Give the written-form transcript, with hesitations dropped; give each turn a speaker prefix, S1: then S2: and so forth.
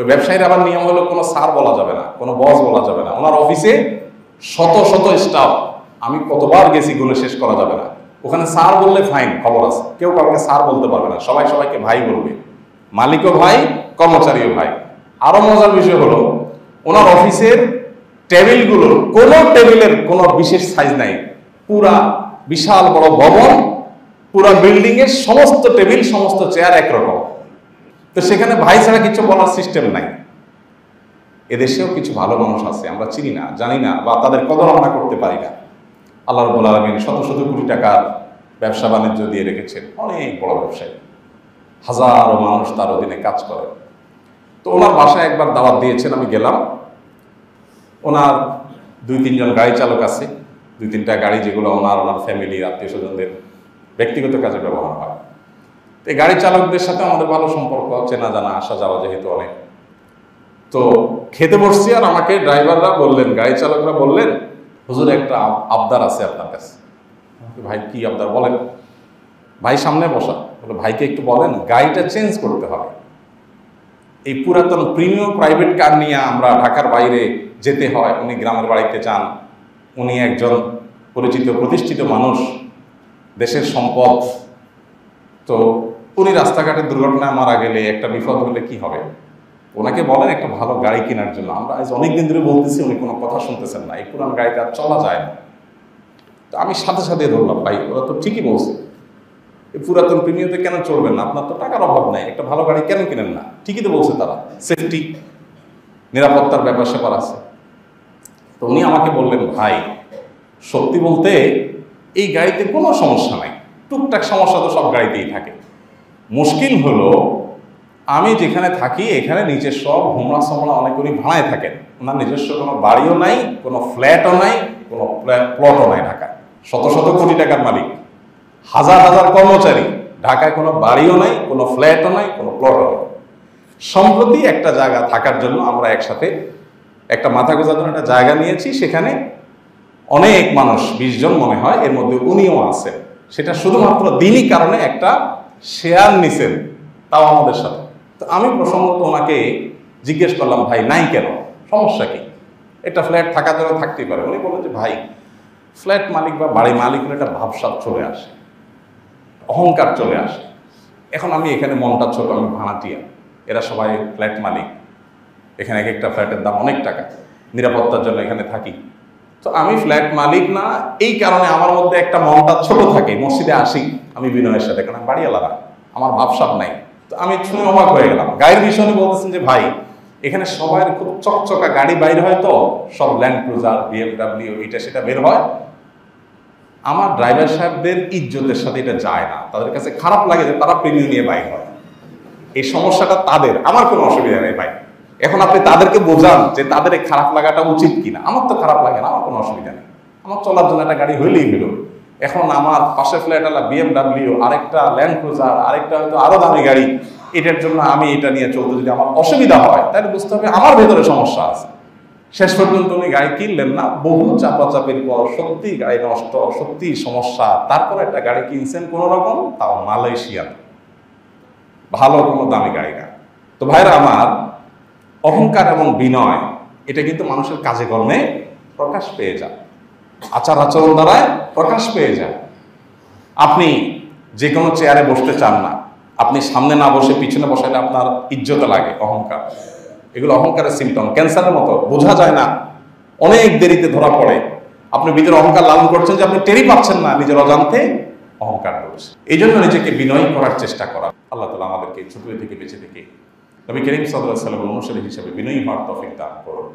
S1: ওই ব্যবসায়ীর আবার নিয়ম হলো কোনো স্যার বলা যাবে না, কোনো বস বলা যাবে না। ওনার অফিসে শত শত স্টাফ, আমি কতবার গেছি গুলো শেষ করা যাবে না। ওখানে স্যার বললে ফাইন, খবর আছে, কেউ কাউকে স্যার বলতে পারবে না, সবাই সবাইকে ভাই বলবে, মালিকও ভাই, কর্মচারীও ভাই। আরো মজার বিষয় হলো ওনার অফিসের টেবিলগুলোর কোনো টেবিলের কোনো বিশেষ সাইজ নাই, পুরা বিশাল বড় ভবন, পুরা বিল্ডিং এর সমস্ত টেবিল সমস্ত চেয়ার একরকম। তো সেখানে ভাই ছাড়া কিছু বলার সিস্টেম নাই। এদেশেও কিছু ভালো মানুষ আছে, আমরা চিনি না, জানি না, বা তাদের কদর আমরা করতে পারি না। আল্লাহ রাব্বুল আলামিন শত শত কোটি টাকার ব্যবসা বাণিজ্য দিয়ে রেখেছেন, অনেক বড় ব্যবসায়ী, হাজারো মানুষ তার অধীনে কাজ করে। তো ওনার বাসায় একবার দাওয়াত দিয়েছেন, আমি গেলাম। ওনার 2-3 জন গাড়ি চালক আছে, 2-3টা গাড়ি যেগুলো ওনার ফ্যামিলি আত্মীয় স্বজনদের ব্যক্তিগত কাজে ব্যবহার হয়। তো এই গাড়ি চালকদের সাথে আমাদের ভালো সম্পর্ক, চেনা জানা, আসা যাওয়া যেহেতু অনেক। তো খেতে বসছি, আর আমাকে ড্রাইভাররা বললেন, গাড়ি চালকরা বললেন, হুজুর একটা আবদার আছে আপনার কাছে। ভাই কি আবদার বলেন? ভাই সামনে বসা, বলে ভাইকে একটু বলেন গাড়িটা চেঞ্জ করতে হবে। এই পুরাতন প্রিমিয়াম প্রাইভেট কার নিয়ে আমরা ঢাকার বাইরে যেতে হয়, উনি গ্রামের বাড়িতে যান, উনি একজন পরিচিত প্রতিষ্ঠিত মানুষ, দেশের সম্পদ। তো উনি রাস্তাঘাটে দুর্ঘটনায় মারা গেলে, একটা বিপদ হলে কি হবে? ওনাকে বলেন একটা ভালো গাড়ি কেনার জন্য। আমরা আজ অনেকদিন ধরে বলতেছি, উনি কোনো কথা শুনতেছেন না, এই পুরান গাড়িটা চলা যায় না। তো আমি সাথে সাথে ধরলাম, ভাই ওরা তো ঠিকই বলছে, এই পুরাতন প্রিমিয়ামে কেন চলবেন না? আপনার তো টাকার অভাব নাই, একটা ভালো গাড়ি কেন কিনেন না? ঠিকই তো বলছে তারা, সেফটি, নিরাপত্তার ব্যাপার স্যাপার আছে। তো উনি আমাকে বললেন, ভাই সত্যি বলতে এই গাড়িতে কোনো সমস্যা নাই, টুকটাক সমস্যা তো সব গাড়িতেই থাকে। মুশকিল হলো আমি যেখানে থাকি এখানে নিচের সব হোমরা সমরা অনেক উনি ভাড়ায় থাকেন। ওনার নিজস্ব কোনো বাড়িও নাই, কোনো ফ্ল্যাটও নাই, কোনো প্লটও নাই ঢাকায়। শত শত কোটি টাকার মালিক, হাজার হাজার কর্মচারী, ঢাকায় কোনো বাড়িও নাই, কোনো ফ্ল্যাটও নাই, কোনো প্লটও নাই। সম্প্রতি একটা জায়গা থাকার জন্য আমরা একসাথে একটা মাথা গোঁজার জন্য একটা জায়গা নিয়েছি, সেখানে অনেক মানুষ, 20 জন মনে হয়, এর মধ্যে উনিও আছেন। সেটা শুধুমাত্র দিনই কারণে একটা শেয়ার নিছেন, তাও আমাদের সাথে। তো আমি প্রসঙ্গত ওনাকে জিজ্ঞেস করলাম, ভাই নাই কেন, সমস্যা কি? একটা ফ্ল্যাট থাকার জন্য থাকতেই পারে। উনি বললেন যে ভাই ফ্ল্যাট মালিক বা বাড়ি মালিকের একটা ভাবসাব চলে আসে, অহংকার চলে আসে। এখন আমি এখানে মনটা ছোট, আমি ভাড়াটিয়া, এরা সবাই ফ্ল্যাট মালিক, এখানে এক একটা ফ্ল্যাটের দাম অনেক টাকা, নিরাপত্তার জন্য এখানে থাকি। তো আমি ফ্ল্যাট মালিক না, এই কারণে আমার মধ্যে একটা মনটা ছোট থাকে। মসজিদে আসি আমি বিনয়ের সাথে, কারণ বাড়িওয়ালারা, আমার ভাবসাব নাই। তো আমি শুনে অবাক হয়ে গেলাম। গাড়ির বিষয় নিয়ে বলতেছেন যে ভাই এখানে সবাই খুব চকচকা গাড়ি বাইর হয়, তো সব ল্যান্ড ক্রুজার, BMW, এটা সেটা বের হয়। আমার ড্রাইভার সাহেবদের ইজ্জতের সাথে এটা যায় না, তাদের কাছে খারাপ লাগে যে তারা প্রিমিয়াম নিয়ে বাইক হয়। এই সমস্যাটা তাদের, আমার কোনো অসুবিধা নেই ভাই। এখন আপনি তাদেরকে বোঝান যে তাদের এই খারাপ লাগাটা উচিত কিনা। আমার তো খারাপ লাগে না, আমার কোনো অসুবিধা নেই, আমার চলার জন্য একটা গাড়ি হইলেই হলো। এখন আমার পাশে ফ্ল্যাটওয়ালা BMW, আরেকটা ল্যান্ড ক্রুজার, আরেকটা হয়তো আরো দামি গাড়ি, এটার জন্য আমি এটা নিয়ে চলতে যদি আমার অসুবিধা হয়, তাহলে বুঝতে হবে আমার ভেতরে সমস্যা আছে। শেষ পর্যন্ত উনি গাড়ি কিনলেন না, বহু চাপাচাপির পর সত্যি গাড়ি নষ্ট, সত্যি সমস্যা, তারপরে একটা গাড়ি কিনছেন কোন রকম, তাও মালয়েশিয়ান, ভালো কোনো দামি গাড়ি না। তো ভাইরা আমার, অহংকার এবং বিনয় এটা কিন্তু মানুষের কাজে কর্মে প্রকাশ পেয়ে যায়, আচার আচরণ দ্বারায় প্রকাশ পেয়ে যায়। আপনি যে কোনো চেয়ারে বসতে চান না, আপনি সামনে না বসে পিছনে বসাইলে আপনার ইজ্জত লাগে, অহংকার। এগুলো অহংকারের সিমটম, ক্যান্সারের মতো, বোঝা যায় না, অনেক দেরিতে ধরা পড়ে। আপনি ভিতরে অহংকার লালন করছেন যে আপনি টেরই পাচ্ছেন না, নিজের অজান্তে অহংকার করছে। এই জন্য নিজেকে বিনয়ী করার চেষ্টা করা। আল্লাহ তাআলা আমাদেরকে ছোট থেকে বেঁচে থেকে নবী করিম সাল্লাল্লাহু আলাইহি ওয়াসাল্লামের অনুসারী হিসেবে বিনয়ী হওয়ার তৌফিক দান করুন।